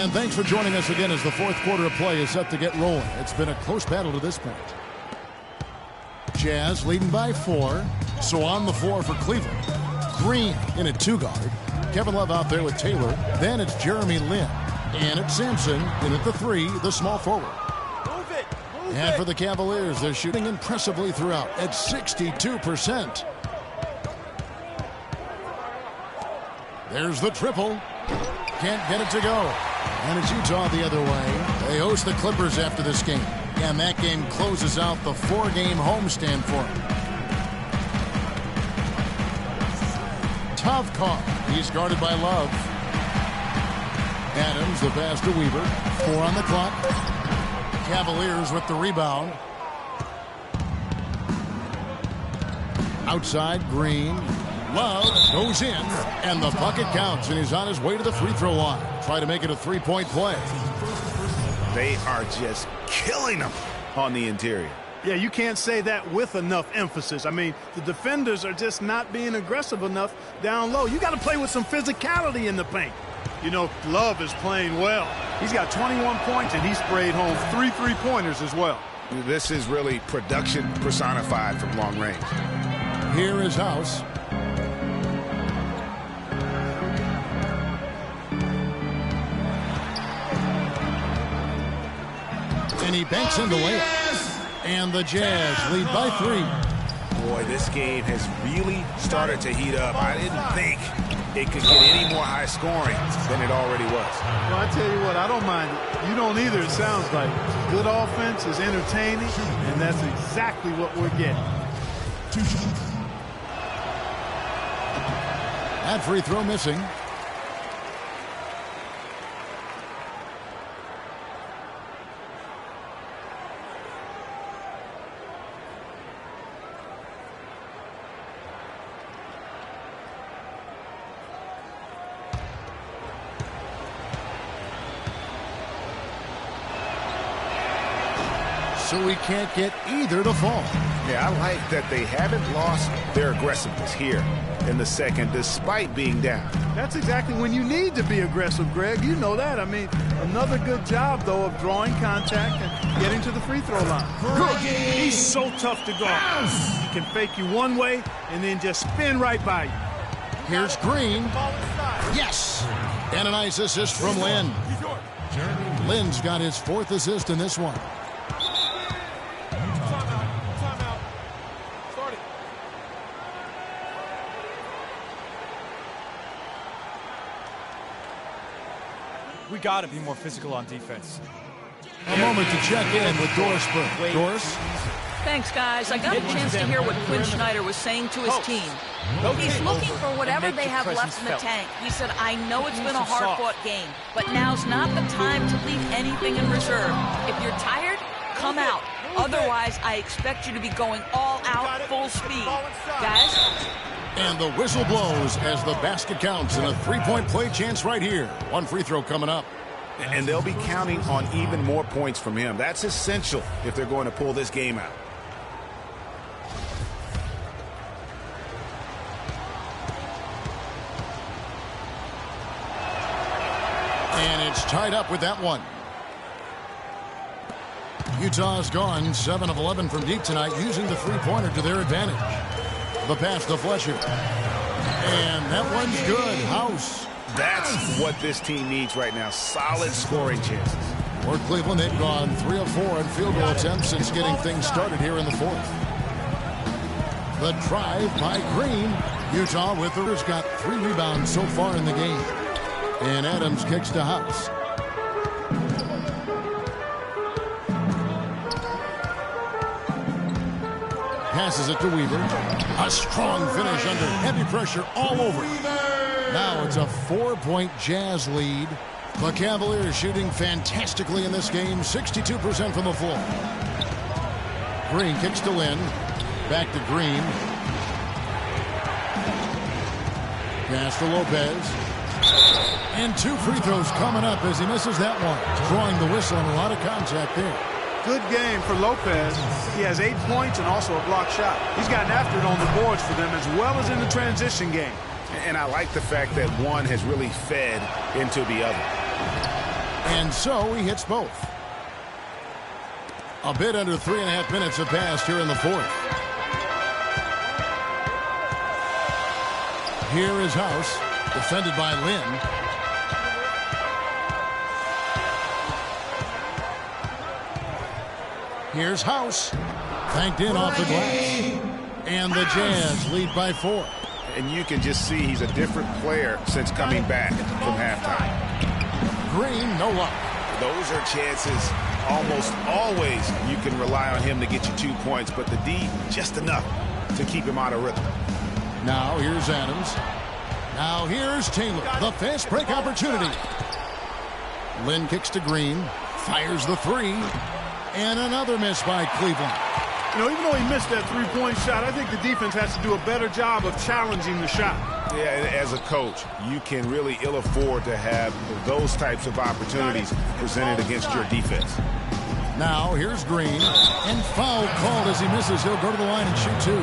And thanks for joining us again as the fourth quarter of play is set to get rolling. It's been a close battle to this point. Jazz leading by 4. So on the floor for Cleveland. Green in at 2 guard. Kevin Love out there with Taylor. Then it's Jeremy Lin. And it's Sampson in at the 3, the small forward. And for the Cavaliers, they're shooting impressively throughout at 62%. There's the triple. Can't get it to go. And it's Utah the other way. They host the Clippers after this game. And that game closes out the 4-game homestand for them. Tough call. He's guarded by Love. Adams, the pass to Weaver. 4 on the clock. Cavaliers with the rebound. Outside, Green. Love goes in, and the bucket counts, and he's on his way to the free throw line. Try to make it a 3-point play. They are just killing them on the interior. Yeah, you can't say that with enough emphasis. I mean, the defenders are just not being aggressive enough down low. You got to play with some physicality in the paint. You know, Love is playing well. He's got 21 points, and he sprayed home 3 3-pointers as well. This is really production personified from long range. Here is House. And he banks in the layup. And the Jazz lead by 3. Boy, this game has really started to heat up. I didn't think it could get any more high scoring than it already was. Well, I tell you what, I don't mind it. You don't either, it sounds like. Good offense is entertaining, and that's exactly what we're getting. That free throw missing. So we can't get either to fall. Yeah, I like that they haven't lost their aggressiveness here in the second, despite being down. That's exactly when you need to be aggressive, Greg. You know that. I mean, another good job, though, of drawing contact and getting to the free throw line. Good. He's so tough to guard. He can fake you one way and then just spin right by you. Here's Green. Yes! And a nice assist from Lin. Lin's got his 4th assist in this one. We got to be more physical on defense. A moment to check in with Doris Burke. Doris? Thanks, guys. I got a chance to hear what Quinn Snyder was saying to his team. He's looking for whatever they have left in the tank. He said, I know it's been a hard-fought game, but now's not the time to leave anything in reserve. If you're tired, come out. Otherwise, I expect you to be going all out, full speed. Guys? And the whistle blows as the basket counts, and a 3-point play chance right here. One free throw coming up. And they'll be counting on even more points from him. That's essential if they're going to pull this game out. And it's tied up with that one. Utah's gone 7 of 11 from deep tonight, using the three-pointer to their advantage. The pass to Fletcher. And that one's good. House. That's what this team needs right now. Solid scoring chances. For Cleveland, they've gone 3 of 4 on field goal attempts since getting things started here in the 4th. The drive by Green. Utah with has got 3 rebounds so far in the game. And Adams kicks to House. Passes it to Weaver. A strong finish under heavy pressure all over. Now it's a 4-point Jazz lead. The Cavaliers shooting fantastically in this game, 62% from the floor. Green kicks to Lin. Back to Green. Pass to Lopez. And 2 free throws coming up as he misses that one. Drawing the whistle and a lot of contact there. Good game for Lopez. He has 8 points and also a block shot. He's gotten after it on the boards for them as well as in the transition game. And I like the fact that one has really fed into the other. And so he hits both. A bit under 3.5 minutes have passed here in the fourth. Here is House, defended by Lynn. Here's House, banked in off the glass. And the Jazz lead by 4. And you can just see he's a different player since coming back from halftime. Green, no luck. Those are chances almost always you can rely on him to get you 2 points, but the D, just enough to keep him out of rhythm. Now here's Adams. Now here's Taylor, the fast break opportunity. Lynn kicks to Green, fires the 3, and another miss by Cleveland. You know, even though he missed that three-point shot, I think the defense has to do a better job of challenging the shot. Yeah, and as a coach, you can really ill afford to have those types of opportunities presented against your defense. Now here's Green, and foul called as he misses. He'll go to the line and shoot 2.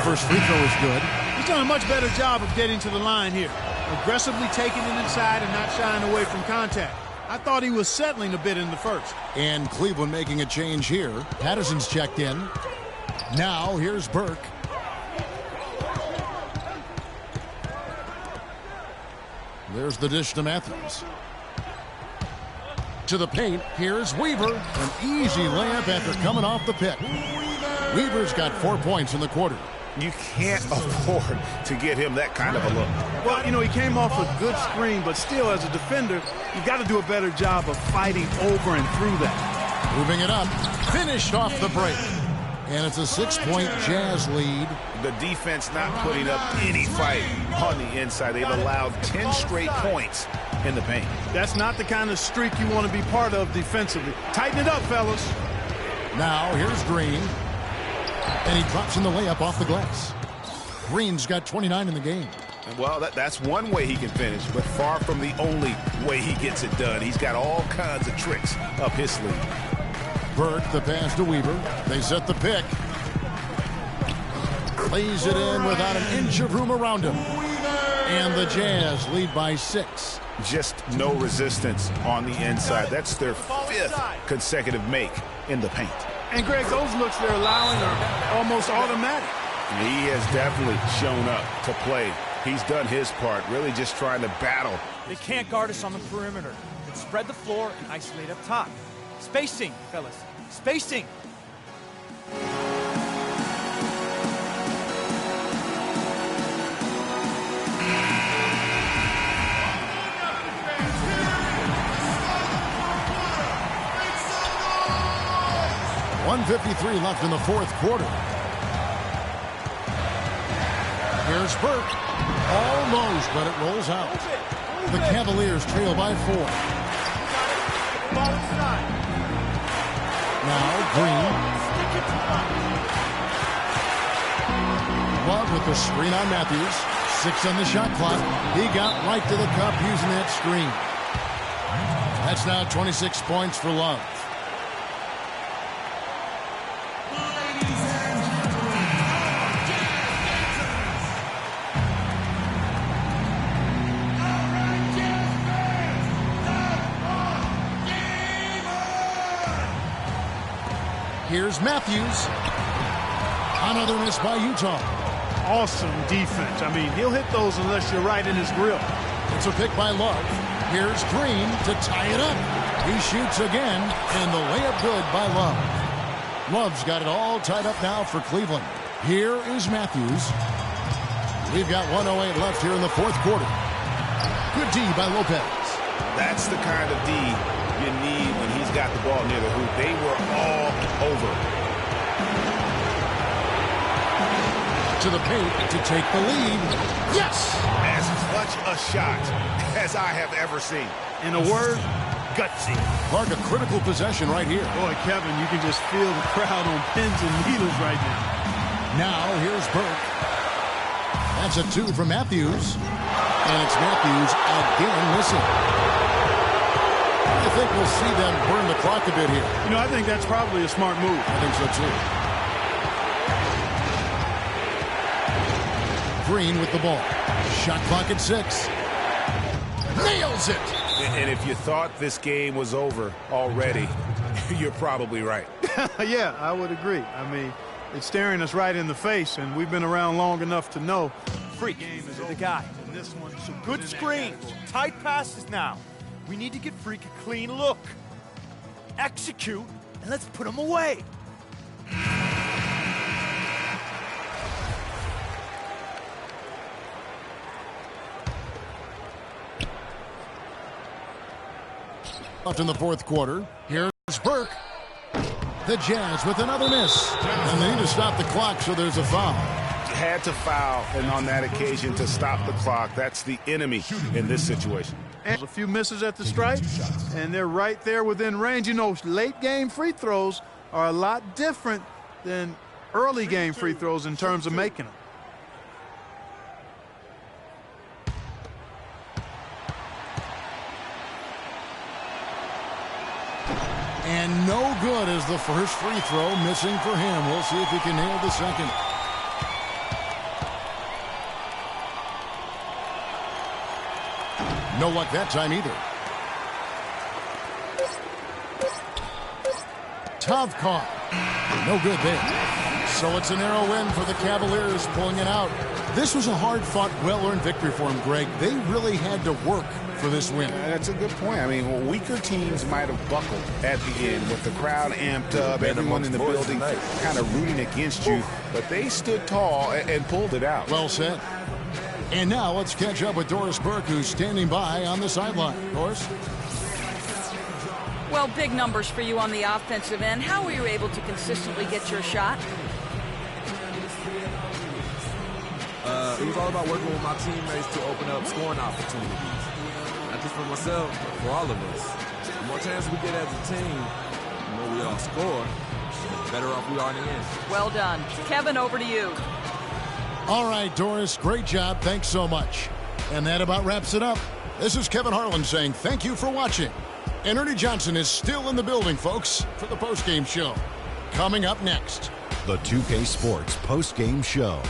First free throw is good. He's done a much better job of getting to the line here. Aggressively taking it inside and not shying away from contact. I thought he was settling a bit in the first. And Cleveland making a change here. Patterson's checked in. Now here's Burke. There's the dish to Matthews. To the paint, here's Weaver. An easy layup after coming off the pick. Weaver's got 4 points in the quarter. You can't afford to get him that kind of a look. Well, you know, he came off a good screen, but still, as a defender, you've got to do a better job of fighting over and through that. Moving it up. Finished off the break. And it's a 6-point Jazz lead. The defense not putting up any fight on the inside. They've allowed 10 straight points in the paint. That's not the kind of streak you want to be part of defensively. Tighten it up, fellas. Now here's Green. And he drops in the layup off the glass. Green's got 29 in the game. Well, that's one way he can finish, but far from the only way he gets it done. He's got all kinds of tricks up his sleeve. Burke, the pass to Weaver. They set the pick. Lays it in without an inch of room around him. And the Jazz lead by 6. Just no resistance on the inside. That's their 5th consecutive make in the paint. And, Greg, those looks they're allowing are almost automatic. He has definitely shown up to play. He's done his part, really just trying to battle. They can't guard us on the perimeter. They spread the floor and isolate up top. Spacing, fellas. Spacing. .153 left in the fourth quarter. Here's Burke. Almost, but it rolls out. The Cavaliers trail by 4. Now Green. Love with the screen on Matthews. 6 on the shot clock. He got right to the cup using that screen. That's now 26 points for Love. Here's Matthews. Another miss by Utah. Awesome defense. I mean, he'll hit those unless you're right in his grill. It's a pick by Love. Here's Green to tie it up. He shoots again, and the layup good by Love. Love's got it all tied up now for Cleveland. Here is Matthews. We've got 1:08 left here in the fourth quarter. Good D by Lopez. That's the kind of D you need when he's got the ball near the hoop. They were all over. To the paint to take the lead. Yes! As clutch a shot as I have ever seen. In a word, gutsy. Mark, a critical possession right here. Boy, Kevin, you can just feel the crowd on pins and needles right now. Now here's Burke. That's a 2 from Matthews. And it's Matthews again missing. I think we'll see them burn the clock a bit here. You know, I think that's probably a smart move. I think so, too. Green with the ball. Shot clock at 6. Nails it. And if you thought this game was over already, you're probably right. Yeah, I would agree. I mean, it's staring us right in the face, and we've been around long enough to know. Freak is the guy. And this one, so Good screens. Tight passes now. We need to get Freak a clean look. Execute, and let's put him away. Left in the fourth quarter. Here's Burke. The Jazz with another miss. And they need to stop the clock, so there's a foul. Had to foul, and on that occasion to stop the clock. That's the enemy in this situation. And a few misses at the stripe, and they're right there within range. You know, late-game free throws are a lot different than early-game free throws in terms of making them. And no good as the first free throw missing for him. We'll see if he can nail the second. No luck that time either. Tough caught. No good there. So it's a narrow win for the Cavaliers, pulling it out. This was a hard-fought, well-earned victory for them, Greg. They really had to work for this win. That's a good point. I mean, weaker teams might have buckled at the end with the crowd amped up, everyone in the building kind of rooting against you, but they stood tall and pulled it out. Well said. And now let's catch up with Doris Burke, who's standing by on the sideline. Doris? Well, big numbers for you on the offensive end. How were you able to consistently get your shot? It was all about working with my teammates to open up scoring opportunities. Not just for myself, but for all of us. The more chances we get as a team, the more we all score, the better off we are in the end. Well done. Kevin, over to you. All right, Doris, great job. Thanks so much. And that about wraps it up. This is Kevin Harlan saying thank you for watching. And Ernie Johnson is still in the building, folks, for the postgame show. Coming up next, the 2K Sports postgame show.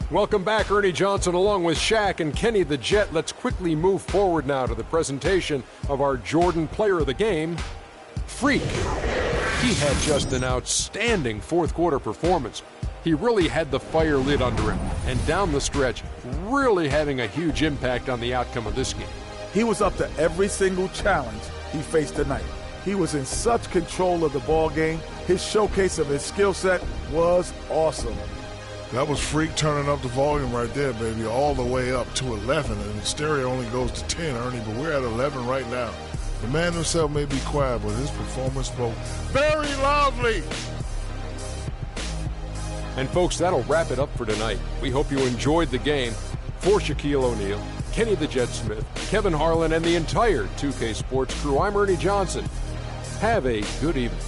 Welcome back, Ernie Johnson, along with Shaq and Kenny the Jet. Let's quickly move forward now to the presentation of our Jordan Player of the Game, Freak. He had just an outstanding fourth-quarter performance. He really had the fire lit under him, and down the stretch, really having a huge impact on the outcome of this game. He was up to every single challenge he faced tonight. He was in such control of the ball game. His showcase of his skill set was awesome. That was Freak turning up the volume right there, baby, all the way up to 11. And the stereo only goes to 10, Ernie, but we're at 11 right now. The man himself may be quiet, but his performance spoke very loudly. And, folks, that'll wrap it up for tonight. We hope you enjoyed the game. For Shaquille O'Neal, Kenny the Jet Smith, Kevin Harlan, and the entire 2K Sports crew, I'm Ernie Johnson. Have a good evening.